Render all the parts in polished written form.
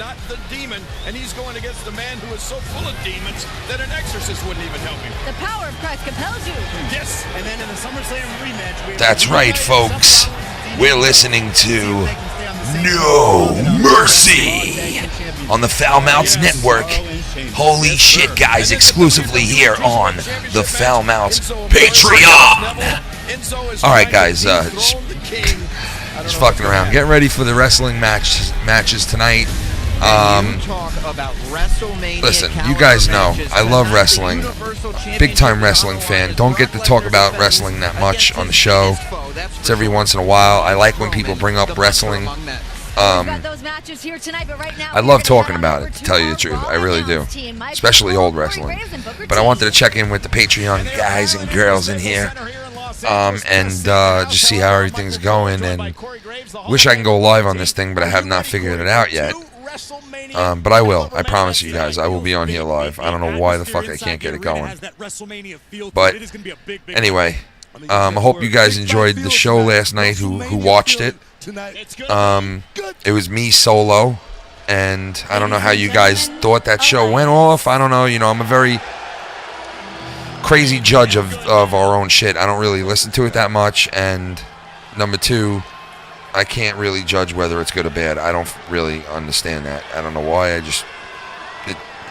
not the demon, and he's going against a man who is so full of demons that an exorcist wouldn't even help him. The power of Christ compels you. Yes. And then in the SummerSlam rematch, That's right, folks. We're listening to No Mercy on the Foul Mouths Network. Holy shit, guys, exclusively here on the Foul Mouths Patreon. Alright, guys, just fucking around. Get ready for the wrestling matches tonight. Listen, you guys know I love wrestling. Big time wrestling fan. Don't get to talk about wrestling that much on the show. It's every once in a while. I like when people bring up wrestling. I love talking about it, to tell you the truth. I really do. Especially old wrestling. But I wanted to check in with the Patreon guys and girls in here. And just see how everything's going. And wish I can go live on this thing, but I have not figured it out yet. But I will. I promise you guys. I will be on here live. I don't know why the fuck I can't get it going. But anyway, I hope you guys enjoyed the show last night who watched it. It was me solo. And I don't know how you guys thought that show went off. I don't know. You know, I'm a very crazy judge of our own shit. I don't really listen to it that much. And number two, I can't really judge whether it's good or bad. I don't really understand that. I don't know why.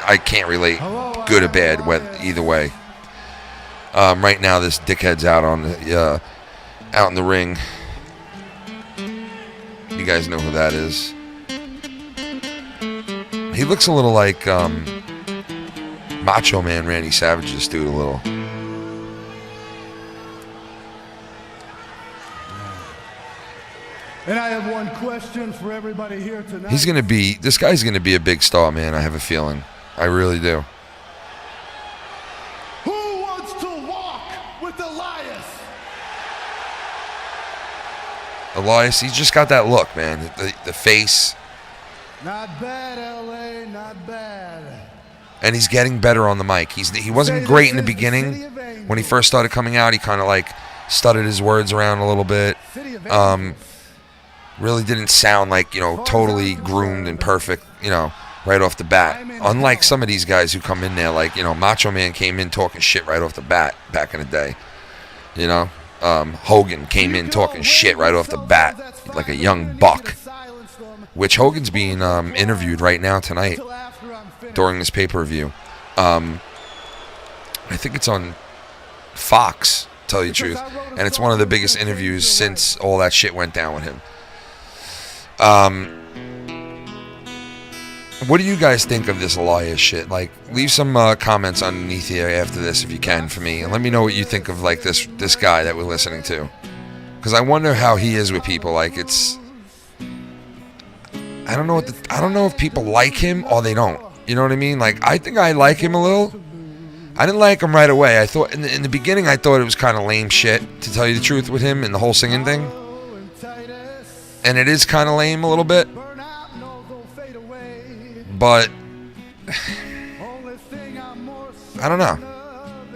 I can't relate good or bad either way. Right now, this dickhead's out in the ring. You guys know who that is. He looks a little like Macho Man Randy Savage's dude a little. And I have one question for everybody here tonight. This guy's gonna be a big star, man. I have a feeling. I really do. Who wants to walk with Elias? Elias, he's just got that look, man. The face. Not bad, LA, not bad. And he's getting better on the mic. He wasn't great in the beginning. When he first started coming out, he kind of like stuttered his words around a little bit. Really didn't sound like, you know, totally groomed and perfect, you know, right off the bat. Unlike some of these guys who come in there, like, you know, Macho Man came in talking shit right off the bat back in the day. You know, Hogan came in talking shit right off the bat, like a young buck. Which Hogan's being interviewed right now tonight during this pay-per-view. I think it's on Fox, to tell you the truth. And it's one of the biggest interviews since all that shit went down with him. What do you guys think of this Elias shit? Like, leave some comments underneath here after this if you can for me, and let me know what you think of like this guy that we're listening to, because I wonder how he is with people. Like, I don't know if people like him or they don't. You know what I mean? Like, I think I like him a little. I didn't like him right away. I thought in the beginning I thought it was kind of lame shit, to tell you the truth, with him and the whole singing thing. And it is kind of lame a little bit. But I don't know.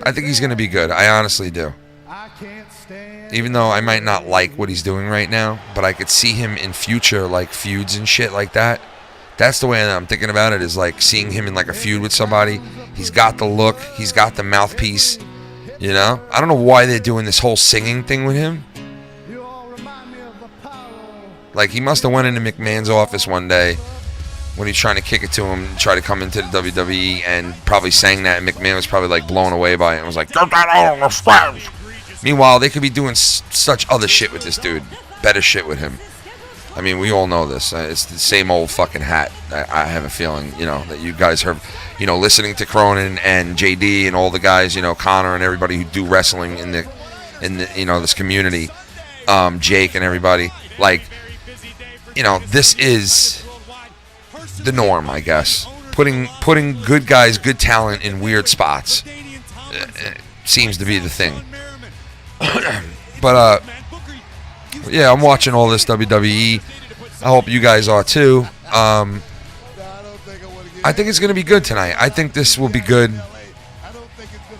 I think he's going to be good. I honestly do. Even though I might not like what he's doing right now, but I could see him in future, like, feuds and shit like that. That's the way that I'm thinking about it, is like seeing him in like a feud with somebody. He's got the look. He's got the mouthpiece. You know? I don't know why they're doing this whole singing thing with him. Like, he must have went into McMahon's office one day when he's trying to kick it to him and try to come into the WWE, and probably sang that, and McMahon was probably like blown away by it and was like, "Get that out of the stage." Meanwhile, they could be doing such other shit with this dude. Better shit with him. I mean, we all know this. It's the same old fucking hat. I have a feeling, you know, that you guys are, you know, listening to Cronin and JD and all the guys, you know, Connor and everybody who do wrestling in the you know, this community, Jake and everybody. Like, you know, this is the norm, I guess. Putting good guys, good talent in weird spots seems to be the thing. But yeah, I'm watching all this WWE. I hope you guys are too. I think it's gonna be good tonight. I think this will be good.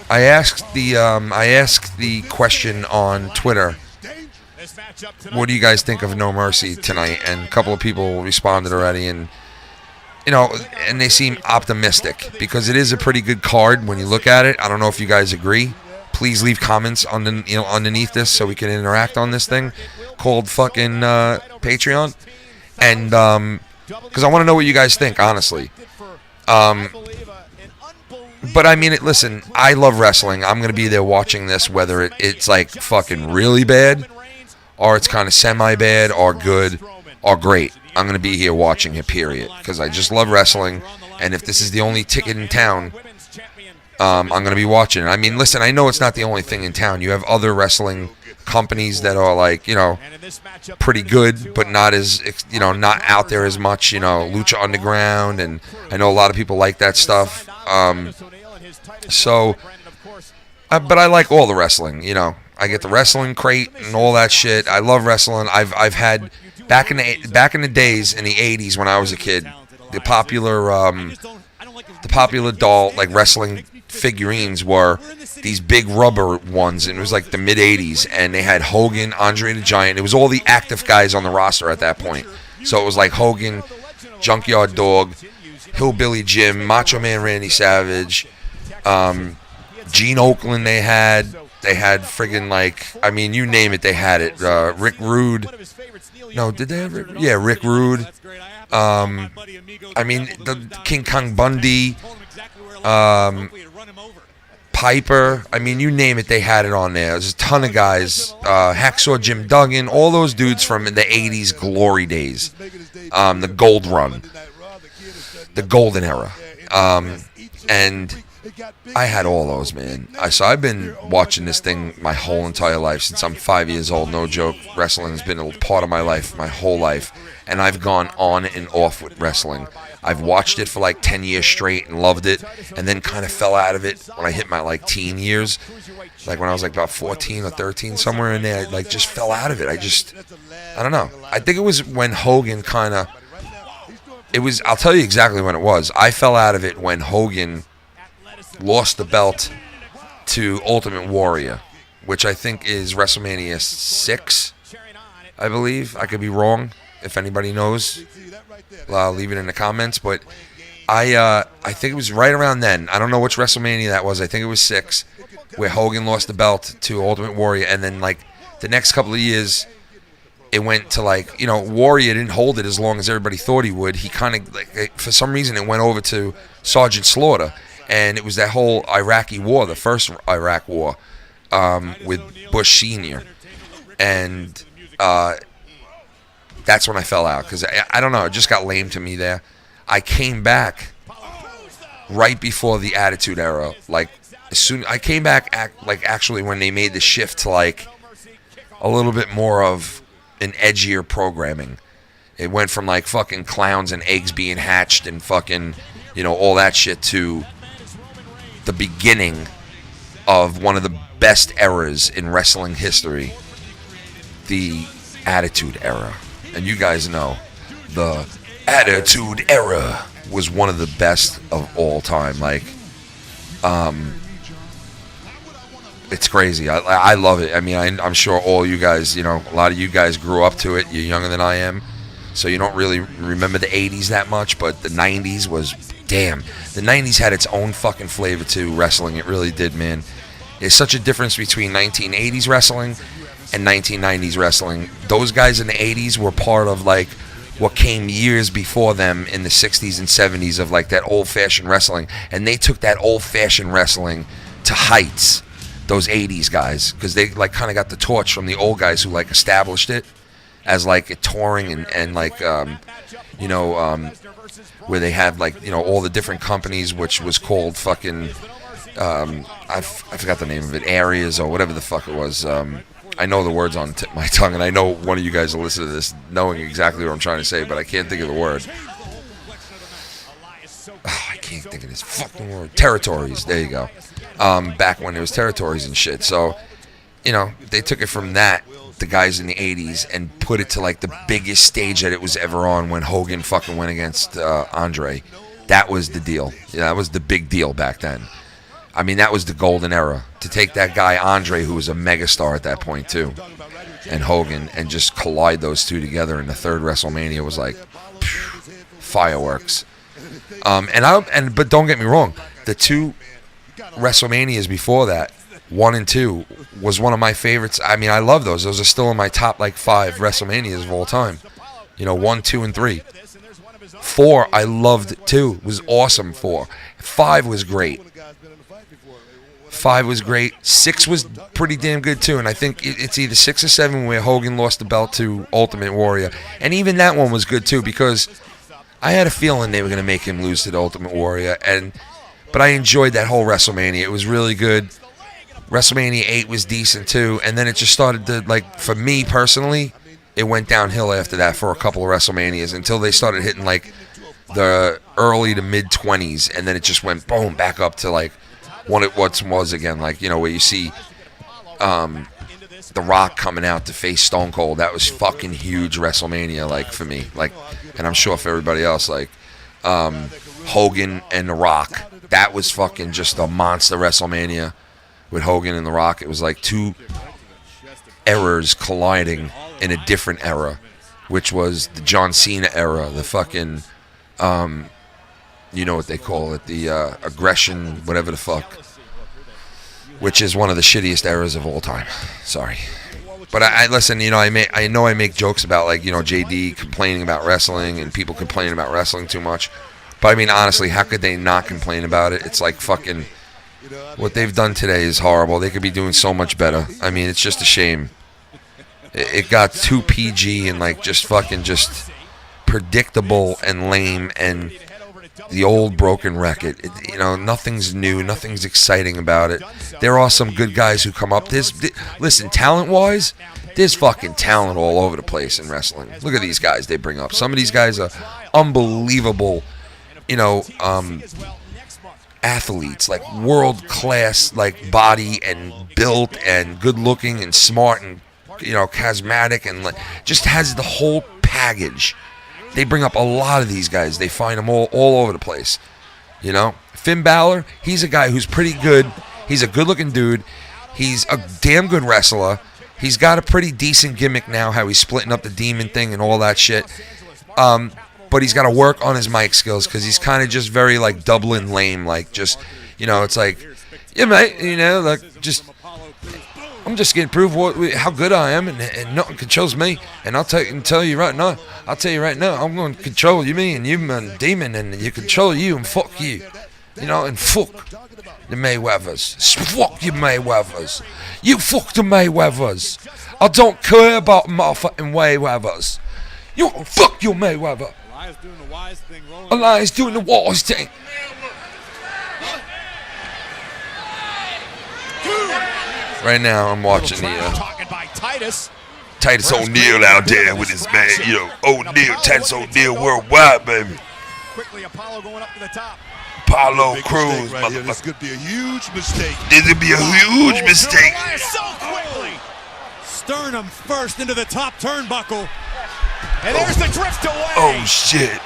I asked the question on Twitter, what do you guys think of No Mercy tonight? And a couple of people responded already, and and they seem optimistic because it is a pretty good card when you look at it. I don't know if you guys agree. Please leave comments on underneath this so we can interact on this thing called fucking Patreon, and because I want to know what you guys think, honestly. But I mean, listen, I love wrestling. I'm gonna be there watching this, whether it's like fucking really bad, or it's kind of semi-bad, or good, or great. I'm gonna be here watching it, period, because I just love wrestling. And if this is the only ticket in town, I'm gonna be watching it. I mean, listen, I know it's not the only thing in town. You have other wrestling companies that are like, pretty good, but not as, not out there as much. Lucha Underground, and I know a lot of people like that stuff. But I like all the wrestling. I get the wrestling crate and all that shit. I love wrestling. I've had back in the days in the '80s when I was a kid, the popular doll like wrestling figurines were these big rubber ones, and it was like the mid '80s, and they had Hogan, Andre the Giant. It was all the active guys on the roster at that point. So it was like Hogan, Junkyard Dog, Hillbilly Jim, Macho Man Randy Savage, Gene Okerlund. They had friggin' like, I mean, you name it, they had it. Rick Rude. No, did they have Rick? Yeah, Rick Rude. I mean, the King Kong Bundy, Piper. I mean, you name it, they had it on there. There's a ton of guys. Hacksaw Jim Duggan, all those dudes from the '80s glory days, the gold run, the golden era, and I had all those, man. So I've been watching this thing my whole entire life since I'm 5 years old. No joke. Wrestling has been a part of my life, my whole life. And I've gone on and off with wrestling. I've watched it for like 10 years straight and loved it, and then kind of fell out of it when I hit my like teen years. Like when I was like about 14 or 13, somewhere in there, I like just fell out of it. I don't know. I think it was when Hogan I'll tell you exactly when it was. I fell out of it when Hogan lost the belt to Ultimate Warrior, which I think is WrestleMania 6, I believe. I could be wrong. If anybody knows, leave it in the comments. But I think it was right around then. I don't know which WrestleMania that was. I think it was 6, where Hogan lost the belt to Ultimate Warrior, and then like the next couple of years, it went to like, Warrior didn't hold it as long as everybody thought he would. He kind of like, for some reason, it went over to Sergeant Slaughter. And it was that whole Iraqi war, the first Iraq war, with Bush Sr. And that's when I fell out, because I don't know, it just got lame to me there. I came back right before the Attitude Era. Like, I came back actually when they made the shift to like a little bit more of an edgier programming. It went from like fucking clowns and eggs being hatched and fucking, all that shit to the beginning of one of the best eras in wrestling history, the Attitude Era. And you guys know the Attitude Era was one of the best of all time. Like, it's crazy. I love it. I mean, I'm sure all you guys, a lot of you guys grew up to it. You're younger than I am, so you don't really remember the 80s that much, but the 90s was... Damn, the 90s had its own fucking flavor to wrestling. It really did, man. There's such a difference between 1980s wrestling and 1990s wrestling. Those guys in the 80s were part of like what came years before them in the 60s and 70s of like that old-fashioned wrestling, and they took that old-fashioned wrestling to heights. Those 80s guys, because they like kind of got the torch from the old guys who like established it as like a touring and like where they had like all the different companies, which was called fucking I forgot the name of it, areas or whatever the fuck it was. I know the words on my tongue, and I know one of you guys will listen to this knowing exactly what I'm trying to say, but I can't think of the word. I can't think of this fucking word. Territories. There you go. Back when there was territories and shit. So, they took it from that, the guys in the 80s, and put it to like the biggest stage that it was ever on when Hogan fucking went against Andre. That was the deal. Yeah, that was the big deal back then. I mean, that was the golden era. To take that guy Andre, who was a megastar at that point too, and Hogan, and just collide those two together in the third WrestleMania was like fireworks. But don't get me wrong, the 2 WrestleManias before that, 1 and 2, was one of my favorites. I mean, I love those. Those are still in my top 5 WrestleManias of all time. 1, 2, and 3. 4, I loved too. It was awesome. 4, 5 was great. 5 was great. 6 was pretty damn good too. And I think it's either 6 or 7 where Hogan lost the belt to Ultimate Warrior, and even that one was good too because I had a feeling they were going to make him lose to the Ultimate Warrior, but I enjoyed that whole WrestleMania. It was really good. WrestleMania 8 was decent too, and then it just started to, for me personally, it went downhill after that for a couple of WrestleManias until they started hitting the early to mid 20s, and then it just went boom back up to what it once was again, where you see The Rock coming out to face Stone Cold. That was fucking huge WrestleMania, for me, and I'm sure for everybody else, Hogan and The Rock. That was fucking just a monster WrestleMania with Hogan and The Rock. It was 2 eras colliding in a different era, which was the John Cena era, the fucking, you know what they call it, the aggression, whatever the fuck, which is one of the shittiest eras of all time. Sorry. But I listen, I know I make jokes about, JD complaining about wrestling and people complaining about wrestling too much. But, I mean, honestly, how could they not complain about it? It's fucking, what they've done today is horrible. They could be doing so much better. I mean, it's just a shame. It got too PG and, just predictable and lame and the old broken record. Nothing's new. Nothing's exciting about it. There are some good guys who come up. Listen, talent-wise, there's fucking talent all over the place in wrestling. Look at these guys they bring up. Some of these guys are unbelievable, athletes, world-class, body and built and good-looking and smart and, charismatic and, just has the whole package. They bring up a lot of these guys. They find them all over the place. Finn Balor, he's a guy who's pretty good. He's a good-looking dude. He's a damn good wrestler. He's got a pretty decent gimmick now, how he's splitting up the demon thing and all that shit. But he's got to work on his mic skills because he's kind of just very, Dublin lame. It's yeah, mate, I'm just going to prove how good I am, and nothing controls me. And I'll tell you right now, I'm going to control you, me, and you, man, demon, and you control you, and fuck you. And fuck the Mayweathers. Fuck you, Mayweathers. You fuck the Mayweathers. I don't care about motherfucking Mayweathers. You fuck your Mayweather. Elias doing the wise thing. Elias doing the wise thing. Right now, I'm watching Titus O'Neil out there with his man, O'Neil, Titus O'Neil worldwide, baby. Quickly, Apollo going up to the top. Apollo Crews, right here. This could be a huge mistake. This could be a huge mistake. So quickly. Sternum first into the top turnbuckle. And there's the drift away. Oh, shit.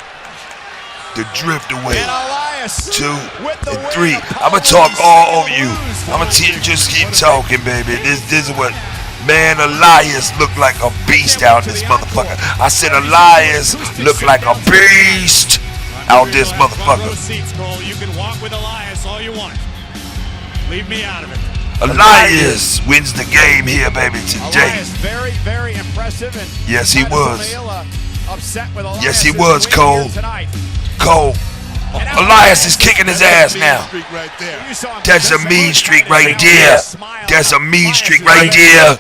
The drift away. And Elias 2 and 3. I'm going to talk all over you. I'm going to just keep talking, baby. This is what, man, Elias looked like a beast out this motherfucker. I said Elias looked like a beast out this motherfucker. You can walk with Elias all you want. Leave me out of it. Elias wins the game here, baby, today. Elias very, very impressive. And yes, he was. Upset with Elias. Yes, he was, Cole. Cole. Elias is kicking his ass now. That's a mean streak right there. That's a mean streak right there.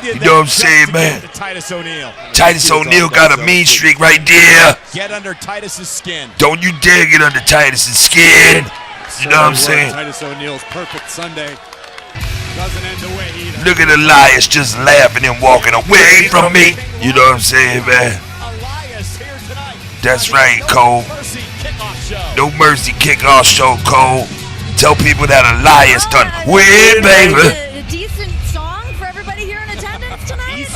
You know what I'm saying, man? Titus O'Neil got a mean streak right there. Get under Titus's skin. Don't you dare get under Titus's skin. You know what I'm saying? Titus O'Neil's perfect Sunday doesn't end the way he does. Look at Elias just laughing and walking away from me. You know what I'm saying, man? That's right, Cole. No Mercy Kickoff Show, Cole. Tell people that Elias done win, baby. A decent song for everybody here in attendance tonight?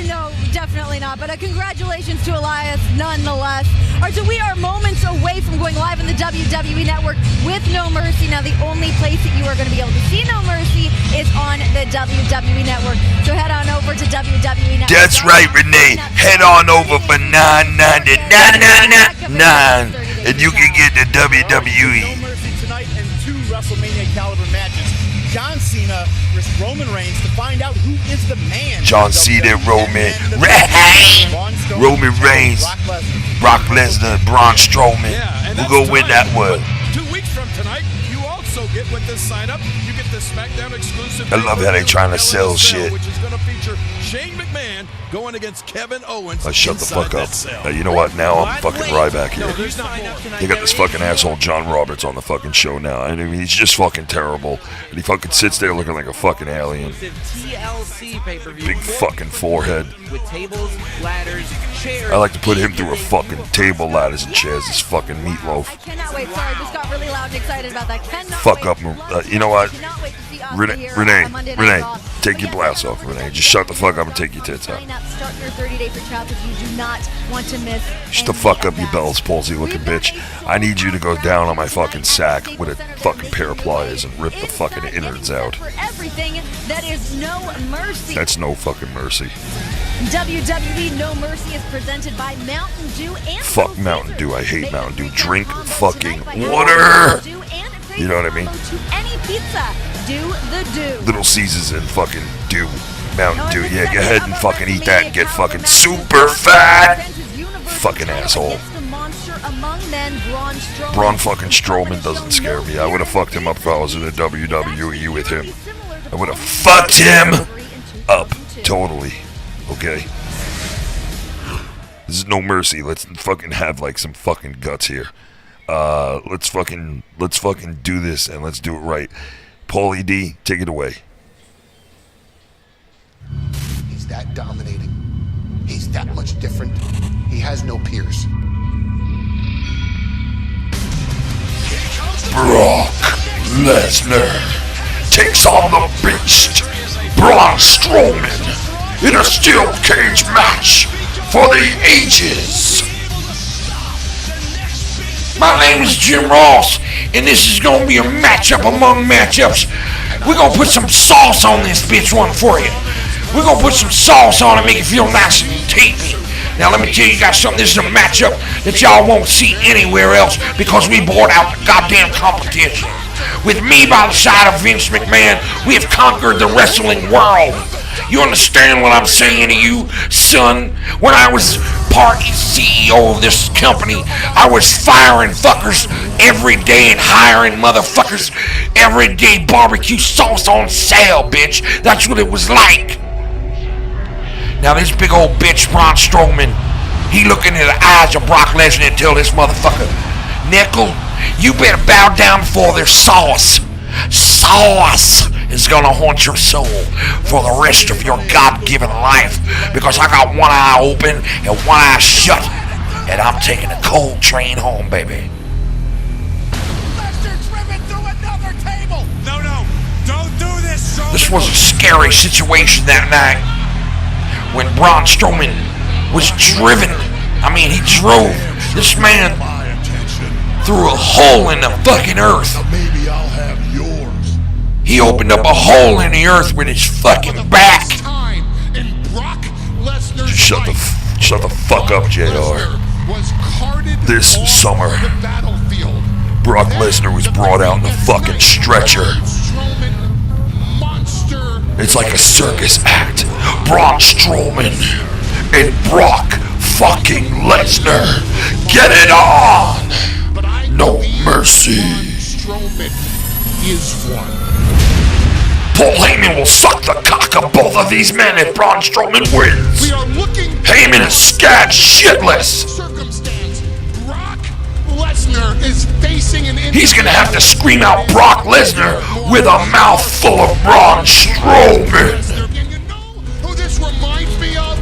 No, definitely not. But congratulations to Elias, nonetheless. All right, so we are moments away from going live on the WWE Network with No Mercy. Now, the only place that you are going to be able to see No Mercy is on the WWE Network. So head on over to WWE Network. That's right, Renee. Head on over for $9.99, and you can get the WWE. No Mercy tonight and 2 WrestleMania caliber matches. John Cena versus Roman Reigns to find out who is the man. John Cena, Roman Reigns, Brock Lesnar, Braun Strowman. Yeah, Who gonna win that one? 2 weeks from tonight, you also get with this sign-up, you get the SmackDown exclusive. I love how they trying to sell shit. Which is going to feature Shane McMahon going against Kevin Owens. Shut the fuck up. Cell. You know what? Now I'm fucking Ryback here. there's not more. They got this fucking asshole John Roberts on the fucking show now. I mean, he's just fucking terrible. And he fucking sits there looking like a fucking alien. TLC pay-per-view. Big fucking forehead. With tables, ladders, chairs. I like to put him through a fucking table, ladders, and chairs. This fucking meatloaf. I cannot wait. Sorry, just got really loud and excited about that. Cannot Fuck wait. up. You know what? Cannot wait to see Oscar here on Monday Night Renee, Raw. take your blouse off, Renee. Just shut the fuck up and take your tits out. Sign up, start your 30-day free trial because you do not want to miss. Shut the fuck up, you Bell's palsy looking bitch. I need you to go down on my fucking sack with a fucking pair of pliers and rip the fucking innards out. For everything that is No Mercy. That's no fucking mercy. WWE No Mercy is presented by Mountain Dew and Fuck Mountain Dew. I hate Mountain Dew. Drink fucking water. You know what I mean? To any pizza, do the do. Little Caesars and fucking Dew. Mountain Dew. Yeah, go ahead and fucking eat that and get fucking super fat. Fucking asshole. Braun fucking Strowman doesn't scare me. I would have fucked him up if I was in the WWE with him. I would have fucked him up. Totally. Okay? This is No Mercy. Let's fucking have like some fucking guts here. Let's fucking do this and let's do it right. Paulie D, take it away. He's that dominating. He's that much different. He has no peers. Brock Lesnar takes on the Beast, Braun Strowman, in a steel cage match for the ages. My name is Jim Ross, and this is gonna be a matchup among matchups. We're gonna put some sauce on this bitch one for you. We're gonna put some sauce on it, make it feel nice and tasty. Now let me tell you guys something, this is a matchup that y'all won't see anywhere else because we bought out the goddamn competition. With me by the side of Vince McMahon, we have conquered the wrestling world. You understand what I'm saying to you, son? When I was part CEO of this company, I was firing fuckers every day and hiring motherfuckers every day. Barbecue sauce on sale, bitch. That's what it was like. Now this big old bitch, Braun Strowman, he looking in the eyes of Brock Lesnar and tell this motherfucker, Nickel, you better bow down before there's sauce. Sauce is gonna haunt your soul for the rest of your God-given life because I got one eye open and one eye shut, and I'm taking the cold train home, baby. Lesnar driven through another table. No, don't do this, Strowman. This was a scary situation that night when Braun Strowman was driven. I mean, he drove this man through a hole in the fucking earth. Maybe I'll have yours. He opened up a hole in the earth with his fucking back. Time in Brock Lesnar's Shut the fuck up, JR. This summer, Brock Lesnar was brought out in a fucking stretcher. It's like a circus act. Braun Strowman and Brock fucking Lesnar. Get it on! No mercy. Strowman is one. Paul Heyman will suck the cock of both of these men if Braun Strowman wins. We are looking Heyman is scared shitless. circumstance. Brock Lesnar is facing an He's gonna have to scream out Brock Lesnar with a mouthful of Braun Strowman. And you know who this reminds me of?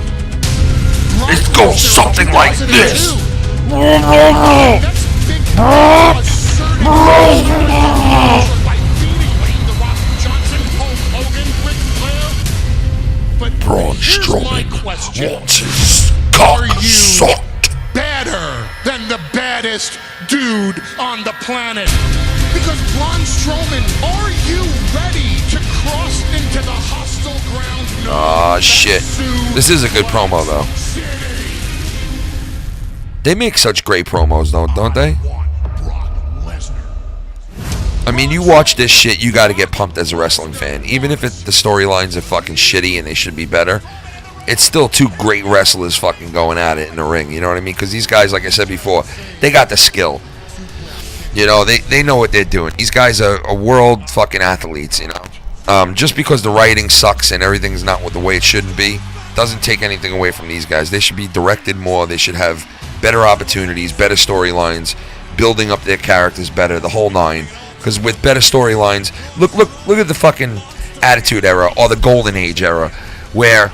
It goes something like this. That's big assertive by beating Wayne The Rock Johnson, Hulk Hogan, Ric Flair. But Braun here's my Strowman question. wants his Are cock you sucked. better than the baddest dude on the planet. Because Braun Strowman, are you ready to cross into the hostile ground? Oh, shit. This is a good promo, though. They make such great promos, don't they? I mean, you watch this shit, you got to get pumped as a wrestling fan. Even if the storylines are fucking shitty and they should be better, it's still two great wrestlers fucking going at it in the ring. You know what I mean? Because these guys, like I said before, they got the skill. You know, they know what they're doing. These guys are world fucking athletes, you know. Just because the writing sucks and everything's not the way it shouldn't be, doesn't take anything away from these guys. They should be directed more. They should have better opportunities, better storylines, building up their characters better, the whole nine. Because with better storylines, look at the fucking Attitude Era or the Golden Age era, where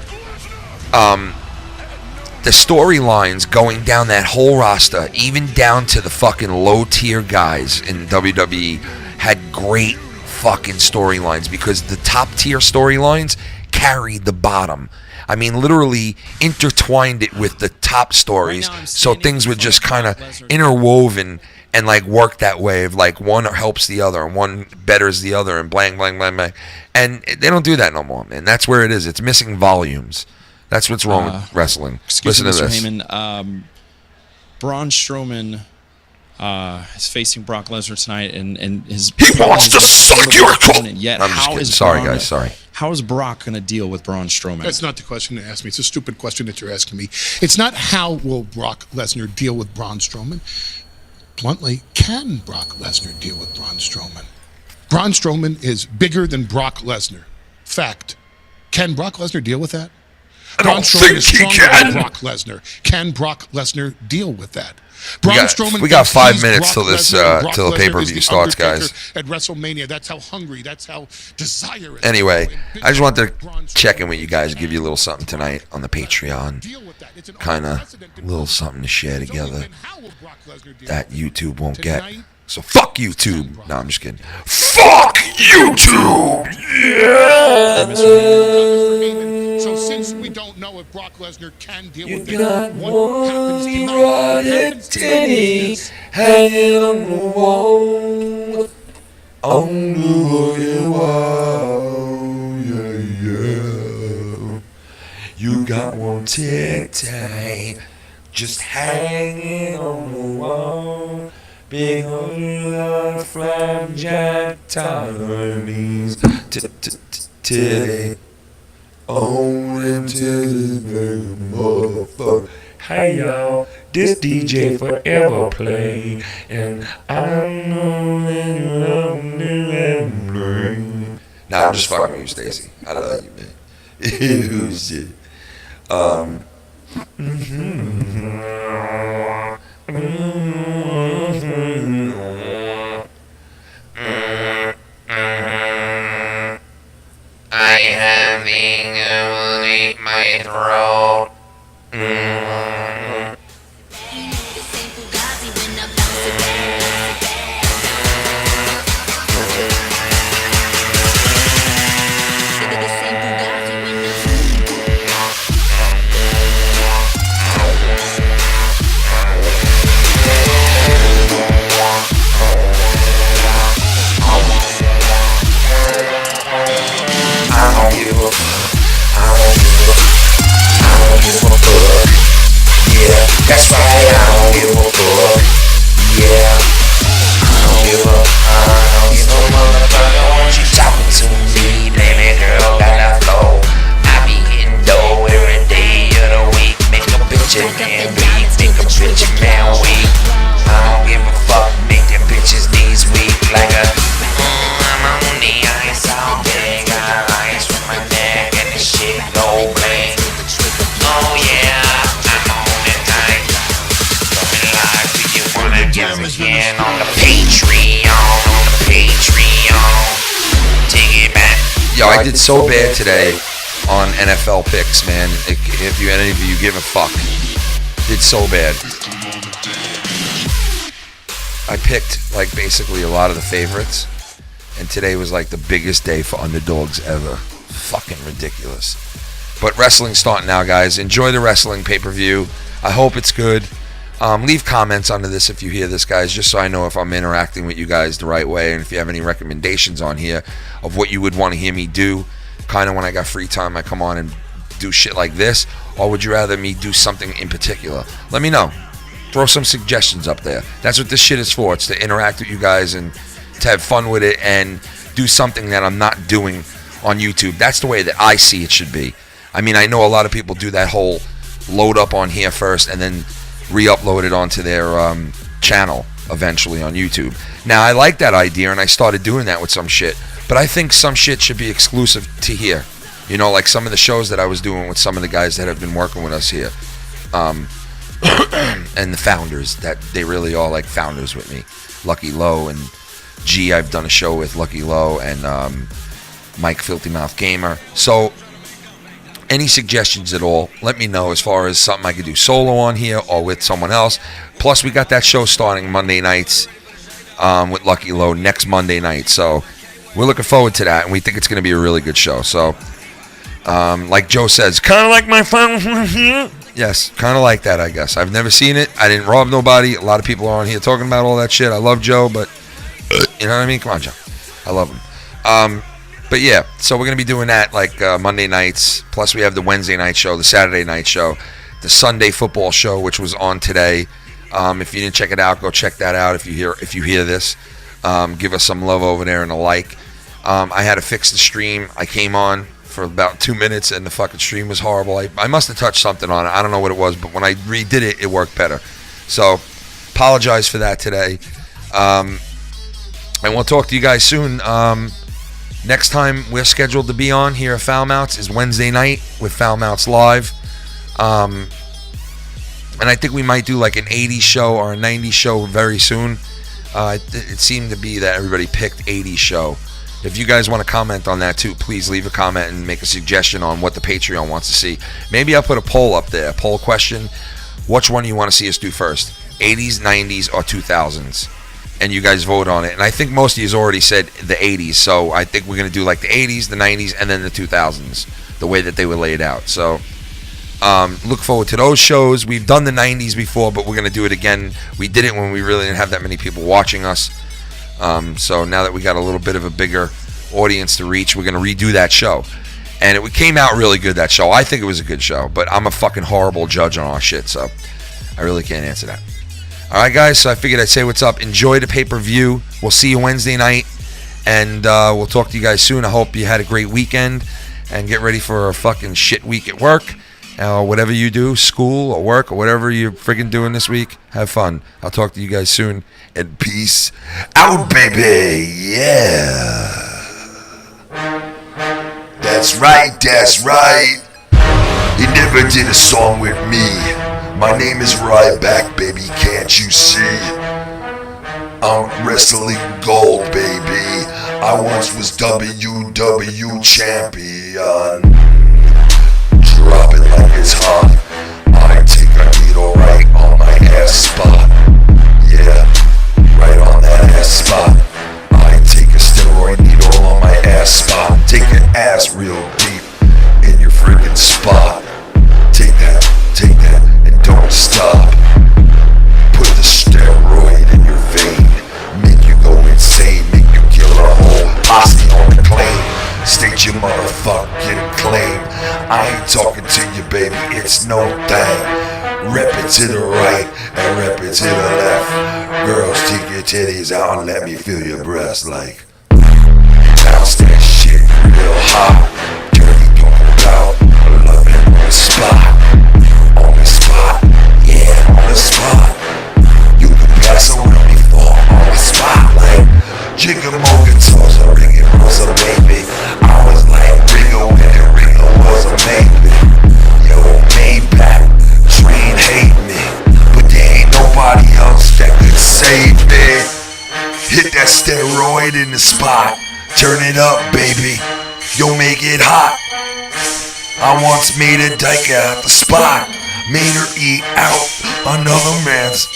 the storylines going down that whole roster, even down to the fucking low tier guys in WWE, had great fucking storylines because the top tier storylines carried the bottom. I mean, literally intertwined it with the top stories, so things were just kind of interwoven and like work that way of like one helps the other and one betters the other and blank, blank, blank, blank. And they don't do that no more, man. That's where it is. It's missing volumes. That's what's wrong with wrestling. Listen to this. Heyman, Braun Strowman is facing Brock Lesnar tonight, and he wants to suck your opponent. Yet, I'm just kidding. Sorry, guys. Sorry. How is Brock going to deal with Braun Strowman? That's not the question to ask me. It's a stupid question that you're asking me. It's not how will Brock Lesnar deal with Braun Strowman. Bluntly, can Brock Lesnar deal with Braun Strowman? Braun Strowman is bigger than Brock Lesnar. Fact. Can Brock Lesnar deal with that? Braun Strowman is stronger than Brock Lesnar. Can Brock Lesnar deal with that? We got 5 minutes till this till the pay-per-view starts, guys. At WrestleMania, that's how hungry, that's how desirous. Anyway, I just wanted to check in with you guys, give you a little something tonight on the Patreon. Kind of a little something to share together that YouTube won't get. So fuck YouTube. No, I'm just kidding. Fuck YouTube! Yeah! So since we don't know if Brock Lesnar can deal with it, what happens tonight? Hanging on the wall. On the wall. Yeah, yeah. You got one titty just hanging on the wall. Big on flapjack Tony's titty. On them titty, motherfucker. Hey y'all, this DJ forever play, and I know that you love me. Nah, I'm just fucking with you, Stacy. I love you, man. Ew, shit. I having a my throat. That's right, I don't give a fuck. Yeah, I don't give a motherfucker. Want you talking to me, baby girl, got a flow. I be hitting dough every day of the week. Make a bitch a man weak, make a bitch a man weak. I don't give a fuck, make them bitches knees weak. Like a, I'm on the ice all day. Got ice from my neck and the shit go bling. Oh yeah. Again on the Patreon, Take it back. Yo, I did so bad today on NFL picks, man. If you any of you give a fuck, did so bad. I picked like basically a lot of the favorites, and today was like the biggest day for underdogs ever. Fucking ridiculous. But wrestling's starting now, guys. Enjoy the wrestling pay-per-view. I hope it's good. Leave comments under this if you hear this, guys, just so I know if I'm interacting with you guys the right way, and if you have any recommendations on here of what you would want to hear me do, kind of when I got free time I come on and do shit like this, or would you rather me do something in particular? Let me know. Throw some suggestions up there. That's what this shit is for. It's to interact with you guys and to have fun with it and do something that I'm not doing on YouTube. That's the way that I see it should be. I mean, I know a lot of people do that whole load up on here first and then re-upload it onto their channel eventually on YouTube. Now, I like that idea, and I started doing that with some shit, but I think some shit should be exclusive to here. You know, like some of the shows that I was doing with some of the guys that have been working with us here. And the founders, that they really are like founders with me. Lucky Low and G, I've done a show with Lucky Low and Mike Filthy Mouth Gamer. So any suggestions at all, let me know as far as something I could do solo on here or with someone else. Plus, we got that show starting Monday nights with Lucky Low next Monday night. So we're looking forward to that, and we think it's going to be a really good show. So, like Joe says, kind of like my final here. Yes, kind of like that, I guess. I've never seen it. I didn't rob nobody. A lot of people are on here talking about all that shit. I love Joe, but you know what I mean? Come on, Joe. I love him. But yeah, so we're going to be doing that like Monday nights. Plus we have the Wednesday night show, the Saturday night show, the Sunday football show, which was on today. If you didn't check it out, go check that out. If you hear this, give us some love over there and a like. I had to fix the stream. I came on for about 2 minutes and the fucking stream was horrible. I must have touched something on it. I don't know what it was, but when I redid it, it worked better. So apologize for that today. And we'll talk to you guys soon. Next time we're scheduled to be on here at Foul Mounts is Wednesday night with Foul Mounts Live. And I think we might do like an 80s show or a 90s show very soon. It seemed to be that everybody picked 80s show. If you guys want to comment on that too, please leave a comment and make a suggestion on what the Patreon wants to see. Maybe I'll put a poll up there, a poll question. Which one do you want to see us do first? 80s, 90s, or 2000s? And you guys vote on it. And I think most of you already said the 80s, so I think we're going to do like the 80s, the 90s, and then the 2000s, the way that they were laid out. So look forward to those shows. We've done the 90s before, but we're going to do it again. We did it when we really didn't have that many people watching us. So now that we got a little bit of a bigger audience to reach, we're going to redo that show. And it came out really good, that show. I think it was a good show, but I'm a fucking horrible judge on our shit, so I really can't answer that. All right, guys, so I figured I'd say what's up. Enjoy the pay-per-view. We'll see you Wednesday night, and we'll talk to you guys soon. I hope you had a great weekend, and get ready for a fucking shit week at work. Whatever you do, school or work or whatever you're freaking doing this week, have fun. I'll talk to you guys soon, and peace out, baby. Yeah. That's right, that's right. You never did a song with me. My name is Ryback, baby, can't you see? I'm wrestling gold, baby. I once was WW champion. Drop it like it's hot. I take a needle right on my ass spot. Yeah, right on that ass spot. I take a steroid needle on my ass spot. Take your ass real deep in your freaking spot. Take that, and don't stop. Put the steroid in your vein. Make you go insane. Make you kill a whole posse on the claim. State your motherfucking claim. I ain't talking to you, baby, it's no thing. Rep it to the right and rep it to the left. Girls, take your titties out and let me feel your breasts like. Bounce that shit real hot. Dirty talk about loving on the spot. On the spot, yeah, on the spot. You can pass around before on the spot like Jigga Mo guitars are ringing was a baby. I was like Ringo and Ringo was a baby. Yo, Maybach, train hate me, but there ain't nobody else that could save me. Hit that steroid in the spot. Turn it up, baby. Yo, make it hot. I once made a dyke out the spot. Made her eat out another man's.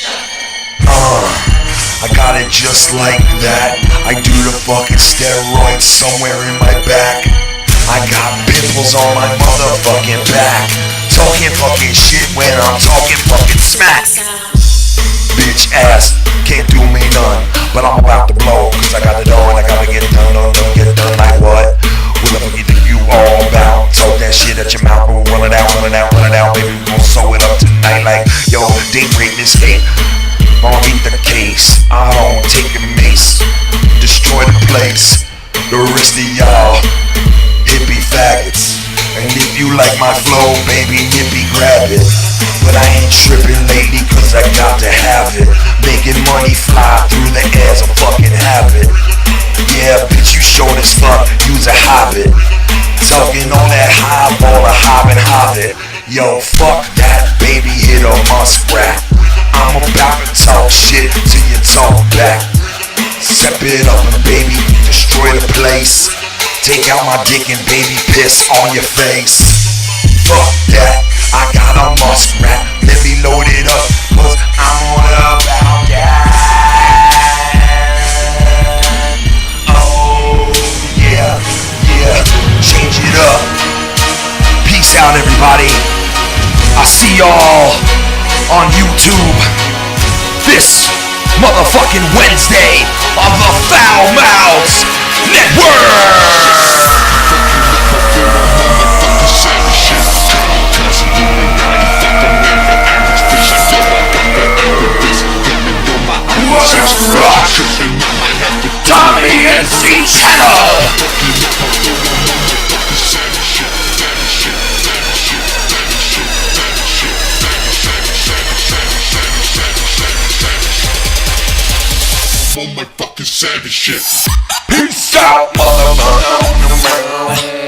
I got it just like that. I do the fucking steroids somewhere in my back. I got pimples on my motherfucking back. Talking fucking shit when I'm talking fucking smack. bitch ass can't do me none. But I'm about to blow, cause I got it all and I gotta get it done. Don't get it done like what? What the fuck you think you all about? Talk that shit at your mouth, but run it out, baby. We gon' sew it up tonight like, yo, date rape escape. I'll beat the case. I don't take a mace. Destroy the place. The rest of y'all hippie faggots. And if you like my flow, baby, hippie grab it. But I ain't tripping, lady, cause I got to have it. Making money fly through the air's a fucking habit. Yeah, bitch, you short as fuck, you's a hobbit. Talking on that highball, a hobbit. Yo, fuck that, baby, hit a muskrat. I'm about to talk shit till you talk back. Step it up and baby, destroy the place. Take out my dick and baby piss on your face. Fuck that, I got a muskrat. Let me load it up, cause I'm all about that. Oh yeah, change it up. Peace out everybody. I see y'all on YouTube this motherfucking Wednesday on the Foul Mouths Network. Tommy and C Channel. On my fucking savage shit. Peace out, motherfucker.